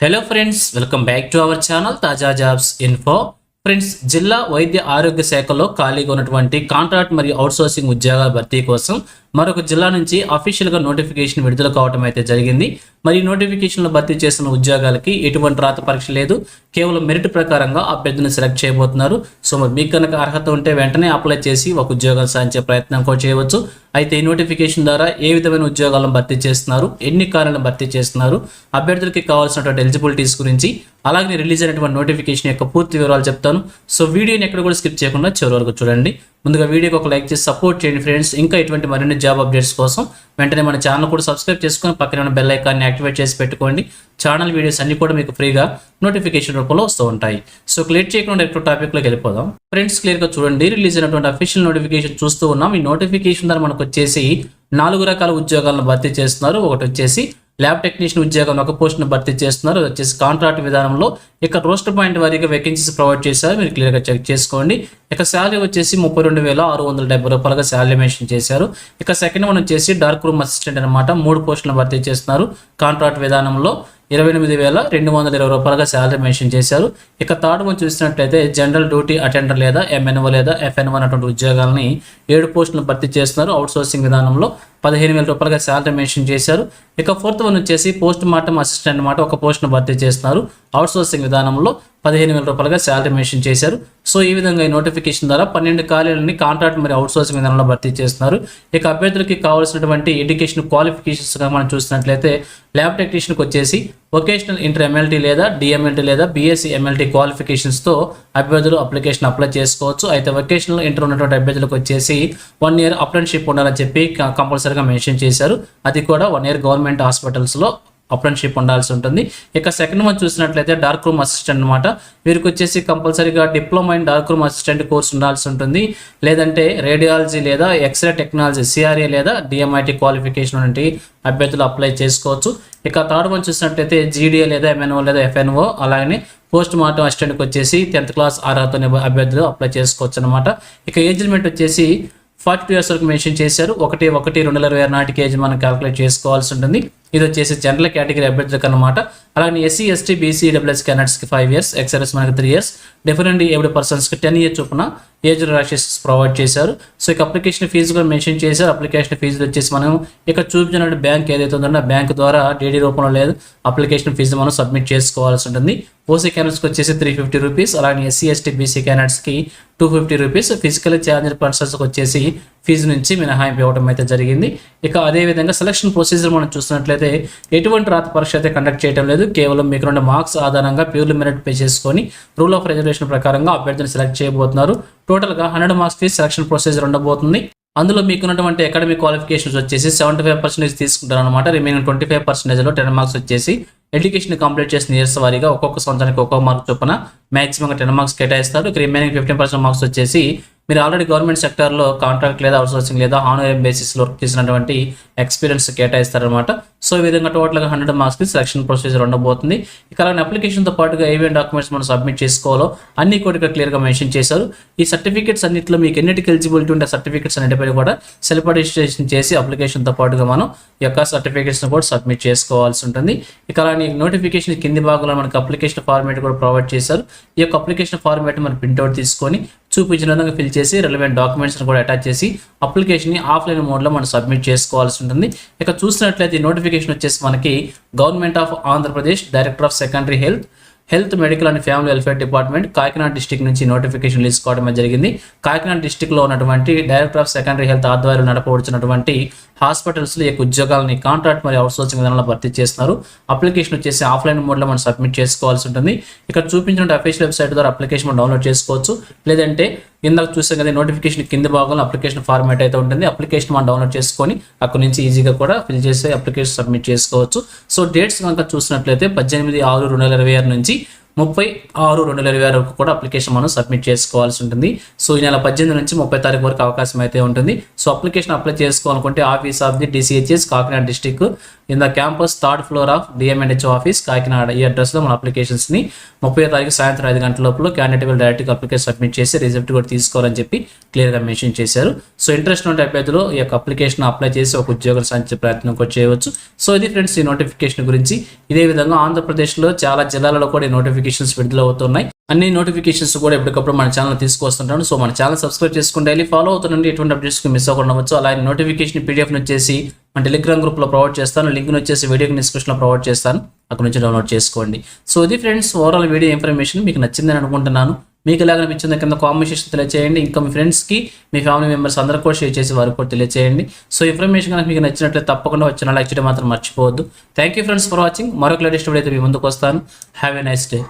Hello friends, welcome back to our channel తాజా jobs info. Friends, జిల్లా వైద్య ఆరోగ్య శాఖలో ఖాళీగా ఉన్నటువంటి కాంట్రాక్ట్ మరియు అవుట్సోర్సింగ్ ఉద్యోగాల భర్తీ కోసం మరొక జిల్లా నుంచి అఫీషియల్గా నోటిఫికేషన్ విడుదల కావడం అయితే జరిగింది. మరి నోటిఫికేషన్లో భర్తీ చేసిన ఉద్యోగాలకి ఎటువంటి రాత పరీక్ష లేదు, కేవలం మెరిట్ ప్రకారంగా అభ్యర్థిని సెలెక్ట్ చేయబోతున్నారు. సో మరి మీకు కనుక అర్హత ఉంటే వెంటనే అప్లై చేసి ఒక ఉద్యోగాలు సాధించే ప్రయత్నం కూడా చేయవచ్చు. అయితే ఈ నోటిఫికేషన్ ద్వారా ఏ విధమైన ఉద్యోగాలను భర్తీ చేస్తున్నారు, ఎన్ని కార్యాలను భర్తీ చేస్తున్నారు, అభ్యర్థులకి కావాల్సినటువంటి ఎలిజిబిలిటీస్ గురించి, అలాగే రిలీజ్ అయినటువంటి నోటిఫికేషన్ యొక్క పూర్తి వివరాలు చెప్తాను. సో వీడియోని ఎక్కడ కూడా స్కిప్ చేయకుండా చివరి వరకు చూడండి. ముందుగా వీడియోకి ఒక లైక్ చేసి సపోర్ట్ చేయండి ఫ్రెండ్స్. ఇంకా ఇటువంటి మరిన్ని జాబ్ అప్డేట్స్ కోసం వెంటనే మన ఛానల్ కూడా సబ్స్క్రైబ్ చేసుకొని పక్కన ఉన్న బెల్ ఐకాన్ని యాక్టివేట్ చేసి పెట్టుకోండి. ఛానల్ వీడియోస్ అన్ని కూడా మీకు ఫ్రీగా నోటిఫికేషన్ రూపంలో వస్తూ ఉంటాయి. సో క్లియర్ చేయకుండా డైరెక్ట్ టాపిక్లోకి వెళ్ళిపోదాం. ఫ్రెండ్స్, క్లియర్గా చూడండి, రిలీజ్ అయినటువంటి అఫీషియల్ నోటిఫికేషన్ చూస్తూ ఉన్నాం. ఈ నోటిఫికేషన్ ద్వారా మనకు వచ్చేసి 4 రకాల ఉద్యోగాలను భర్తీ చేస్తున్నారు. ఒకటి వచ్చేసి ల్యాబ్ టెక్నీషియన్ ఉద్యోగం ఒక పోస్ట్ను భర్తీ చేస్తున్నారు. అది వచ్చేసి కాంట్రాక్ట్ విధానంలో ఇక రోస్టర్ పాయింట్ వారీగా వేకెన్సీస్ ప్రొవైడ్ చేశారు. మీరు క్లియర్గా చెక్ చేసుకోండి. ఇక శాలరీ వచ్చేసి 32,670 రూపాయలుగా శాలరీ మెన్షన్ చేశారు. ఇక సెకండ్ వన్ వచ్చేసి డార్క్ రూమ్ అసిస్టెంట్ అనమాట, 3 పోస్టులను భర్తీ చేస్తున్నారు. కాంట్రాక్ట్ విధానంలో 28,220 రూపాయలుగా శాలరీ మెన్షన్ చేశారు. ఇక థర్డ్ వన్ చూసినట్లయితే జనరల్ డ్యూటీ అటెండర్ లేదా ఎంఎన్ఓ లేదా ఎఫ్ఎన్ఓ అన్నటువంటి ఉద్యోగాలని 7 పోస్టులను భర్తీ చేస్తున్నారు. అవుట్సోర్సింగ్ విధానంలో 15,000 రూపాయలుగా శాలరీ మెన్షన్ చేశారు. ఇక ఫోర్త్ వన్ వచ్చేసి పోస్ట్ మార్టం అసిస్టెంట్ అనమాట, ఒక పోస్ట్ను భర్తీ చేస్తున్నారు. అవుట్సోర్సింగ్ విధానంలో 15,000 రూపాయలుగా శాలరీ మెన్షన్ చేశారు. సో ఈ విధంగా ఈ నోటిఫికేషన్ ద్వారా 12 ఖాళీలని కాంట్రాక్ట్ మరియు అవుట్సోర్సింగ్ విధానంలో భర్తీ చేస్తున్నారు. ఇక అభ్యర్థులకి కావాల్సినటువంటి ఎడ్యుకేషన్ క్వాలిఫికేషన్స్గా మనం చూసినట్లయితే ల్యాబ్ టెక్నీషియన్కి వచ్చేసి వొకేషనల్ ఇంటర్ ఎంఎల్టీ లేదా డిఎంఎల్టీ లేదా బీఎస్సీ ఎంఎల్టీ క్వాలిఫికేషన్స్తో అభ్యర్థులు అప్లికేషన్ అప్లై చేసుకోవచ్చు. అయితే వొకేషనల్ ఇంటర్ ఉన్నటువంటి అభ్యర్థులకు వచ్చేసి 1 year అప్రెంటిస్షిప్ ఉండాలని చెప్పి కంపల్సరీగా మెన్షన్ చేశారు. అది కూడా 1 year గవర్నమెంట్ హాస్పిటల్స్లో అప్రెంటిస్షిప్ ఉండాల్సి ఉంటుంది. ఇక సెకండ్ వన్ చూసినట్లయితే డార్క్ రూమ్ అసిస్టెంట్ అనమాట, వీరికి వచ్చేసి కంపల్సరీగా diploma in dark room assistant course ఉండాల్సి ఉంటుంది. లేదంటే రేడియాలజీ లేదా ఎక్స్రే టెక్నాలజీ సిఆర్ఏ లేదా డిఎంఐటీ క్వాలిఫికేషన్ వంటి అభ్యర్థులు అప్లై చేసుకోవచ్చు. ఇక థర్డ్ వన్ చూసినట్లయితే జీడీఏ లేదా ఎంఎన్ఓ లేదా ఎఫ్ఎన్ఓ, అలాగే పోస్ట్ మార్టం అసిస్టెంట్కి వచ్చేసి 10th క్లాస్ అర్హత అభ్యర్థులు అప్లై చేసుకోవచ్చు అనమాట. ఇక ఏజ్ లిమిట్ వచ్చేసి 42 years వరకు మెన్షన్ చేశారు. 1/1/2026 నాటికి ఏజ్ మనం క్యాలిక్యులేట్ చేసుకోవాల్సి ఉంటుంది. ఇది వచ్చేసి జనరల్ కేటగిరీ అభ్యర్థులకు అనమాట. అలాగే ఎస్సీ ఎస్టీ బీసీ డబ్ల్యూఎస్ క్యాండిడేట్స్కి 5 years, ఎక్స్ఆర్ఎస్ మనకి 3 years, డిఫరెంట్ ఏబుల్ పర్సన్స్కి 10 years చొప్పున ఏజ్ రిలాక్సేషన్స్ ప్రొవైడ్ చేశారు. సో ఇక అప్లికేషన్ ఫీజు కూడా మెన్షన్ చేశారు. అప్లికేషన్ ఫీజు వచ్చేసి మనం ఇక్కడ చూపించిన బ్యాంక్ ఏదైతే ఉందో ఆ బ్యాంక్ ద్వారా డీడీ రూపంలో లేదు అప్లికేషన్ ఫీజు మనం సబ్మిట్ చేసుకోవాల్సి ఉంటుంది. ఓసీ క్యాండిడేట్స్కి వచ్చేసి 350 రూపీస్, అలాగే ఎస్సీ ఎస్టీ బీసీ క్యాండిడేట్స్కి 250 రూపీస్, ఫిజికల్ ఛాలెంజ్డ్ పర్సన్స్కి వచ్చేసి ఫీజు నుంచి మినహాయింపు ఇవ్వడం అయితే జరిగింది. ఇక అదేవిధంగా సెలక్షన్ ప్రొసీజర్ మనం చూసినట్లయితే ఎటువంటి రాత పరీక్ష అయితే కండక్ట్ చేయడం లేదు. కేవలం మీకు 2 మార్క్స్ ఆధారంగా ప్యూర్లీ మెరిట్ పే చేసుకొని రూల్ ఆఫ్ రిజర్వేషన్ ప్రకారంగా అభ్యర్థిని సెలెక్ట్ చేయబోతున్నారు. టోటల్గా 100 మార్క్స్కి సెలక్షన్ ప్రొసీజర్ ఉండబోతుంది. అందులో మీకున్నటువంటి అకాడమిక్ క్వాలిఫికేషన్స్ వచ్చేసి 75% తీసుకుంటారు అనమాట. రిమైనింగ్ 25%లో 10 మార్క్స్ వచ్చేసి ఎడ్యుకేషన్ కంప్లీట్ చేసిన ఇయర్స్ వారీగా ఒక్కొక్క సంవత్సరానికి ఒక్కొక్క మార్క్ చొప్పున మాక్సిమంగా 10 మార్క్స్ కేటాయిస్తారు. ఇక రిమైనింగ్ 15% మార్క్స్ వచ్చేసి మీరు ఆల్రెడీ గవర్నమెంట్ సెక్టర్లో కాంట్రాక్ట్ లేదా అవుట్సోర్సింగ్ లేదా ఆనరీ బేసిస్లో వర్క్ చేసినటువంటి ఎక్స్పీరియన్స్ కేటాయిస్తారనమాట. సో ఈ విధంగా టోటల్గా 100 మార్క్స్కి సెలక్షన్ ప్రొసీజర్ ఉండబోతుంది. ఇక అలాగే అప్లికేషన్తో పాటుగా ఏమేమి డాక్యుమెంట్స్ మనం సబ్మిట్ చేసుకోవాలో అన్ని కూడా ఇక్కడ క్లియర్గా మెన్షన్ చేశారు. ఈ సర్టిఫికేట్స్ అన్నింటిలో మీకు ఎన్నిటికి ఎలిజిబిలిటీ ఉంటే సర్టిఫికేట్స్ అన్నిటిపై కూడా సెల్ఫ్ అటెస్టేషన్ చేసి అప్లికేషన్తో పాటుగా మనం ఈ యొక్క సర్టిఫికేట్స్ని కూడా సబ్మిట్ చేసుకోవాల్సి ఉంటుంది. ఇక అలాగే నోటిఫికేషన్ కింది భాగంలో మనకి అప్లికేషన్ ఫార్మేట్ కూడా ప్రొవైడ్ చేశారు. ఈ యొక్క అప్లికేషన్ ఫార్మేట్ మనం ప్రింట్అవుట్ తీసుకొని చూపించిన విధంగా ఫిల్ చేసి రిలవెంట్ డాక్యుమెంట్స్ని కూడా అటాచ్ చేసి అప్లికేషన్ని ఆఫ్లైన్ మోడ్లో మనం సబ్మిట్ చేసుకోవాల్సి ఉంటుంది. ఇక చూసినట్లయితే ఈ నోటిఫికేషన్ వచ్చేసి మనకి government of Andhra Pradesh director of secondary health medical and family welfare department Kakinada district నుంచి నోటిఫికేషన్ రిలీజ్ కావడం జరిగింది. కాకినాడ డిస్టిక్లో ఉన్నటువంటి డైరెక్టర్ ఆఫ్ సెకండరీ హెల్త్ ఆధ్వర్యంలో నడపవచ్చున్నటువంటి హాస్పిటల్స్లో ఈ ఉద్యోగాలని కాంట్రాక్ట్ మరియు అవుట్సోర్సింగ్ విధానంలో భర్తీ చేస్తున్నారు. అప్లికేషన్ వచ్చేసి ఆఫ్లైన్ మోడ్లో మనం సబ్మిట్ చేసుకోవాల్సి ఉంటుంది. ఇక్కడ చూపించిన అఫీషియల్ వెబ్సైట్ ద్వారా అప్లికేషన్ మనం డౌన్లోడ్ చేసుకోవచ్చు. లేదంటే ఇందాక చూసాం కదా నోటిఫికేషన్ కింది భాగంలో అప్లికేషన్ ఫార్మాట్ అయితే ఉంటుంది. అప్లికేషన్ మనం డౌన్లోడ్ చేసుకొని అక్కడ నుంచి ఈజీగా కూడా ఫిల్ చేసి అప్లికేషన్ సబ్మిట్ చేసుకోవచ్చు. సో డేట్స్ కనుక చూసినట్లయితే 18/6/2026 నుంచి 30/6/2026 వరకు కూడా అప్లికేషన్ మనం సబ్మిట్ చేసుకోవాల్సి ఉంటుంది. సో ఈ నెల 18 నుంచి 30 తారీఖు వరకు అవకాశం అయితే ఉంటుంది. సో అప్లికేషన్ అప్లై చేసుకోవాలనుకుంటే office of the DCHS Kakinada district in the campus third floor of DM&HO office Kakinada. ఈ అడ్రస్లో మన అప్లికేషన్స్ని 30వ తారీఖు సాయంత్రం 5 గంటల లోపల క్యాండిడేట్ will డైరెక్ట్గా అప్లికేషన్ సబ్మిట్ చేసి రిజల్ట్ కూడా తీసుకోవాలని చెప్పి క్లియర్గా మెన్షన్ చేశారు. సో ఇంట్రెస్ట్ ఉంటే అభ్యర్థులు ఈ యొక్క అప్లికేషన్ అప్లై చేసి ఒక ఉద్యోగం సాధించే ప్రయత్నం కూడా చేయవచ్చు. సో ఇది ఫ్రెండ్స్ ఈ నోటిఫికేషన్ గురించి. ఇదే విధంగా ఆంధ్రప్రదేశ్లో చాలా జిల్లాలలో కూడా ఈ నోటిఫికేషన్స్ విడుదల అవుతున్నాయి. అన్ని నోటిఫికేషన్స్ కూడా ఎప్పటికప్పుడు మన ఛానల్ తీసుకొస్తుంటాను. సో మన ఛానల్ సబ్స్క్రైబ్ చేసుకుని డైలీ ఫాలో అవుతుండండి. ఎటువంటి అప్డేట్స్ మిస్ అవ్వకుండా ఉండవచ్చు. అలాగే నోటిఫికేషన్ పీడిఎఫ్ వచ్చేసి మన టెలిగ్రామ్ గ్రూప్లో ప్రొవైడ్ చేస్తాను. లింక్ వచ్చేసి వీడియోకి డిస్క్రిప్షన్లో ప్రొవైడ్ చేస్తాను. అక్కడ నుంచి డౌన్లోడ్ చేసుకోండి. సో ఇది ఫ్రెండ్స్ ఓవరాల్ వీడియో ఇన్ఫర్మేషన్ మీకు నచ్చిందని అనుకుంటున్నాను. మీకు ఎలాగ అనిపించింది కింద కామెంట్ సెక్షన్ తెలియజేయండి. ఇంకా మీ ఫ్రెండ్స్కి మీ ఫ్యామిలీ మెంబర్స్ అందరూ కూడా షేర్ చేసి వారికి కూడా తెలియజేయండి. సో ఇన్ఫర్మేషన్ కనుక మీకు నచ్చినట్లయితే తప్పకుండా వచ్చిన లైక్ చేయడం మాత్రం మర్చిపోవద్దు. Thank you friends for watching. మరొక లేటెస్ట్ వీడియో అయితే మీ ముందుకు వస్తాను. Have a nice day.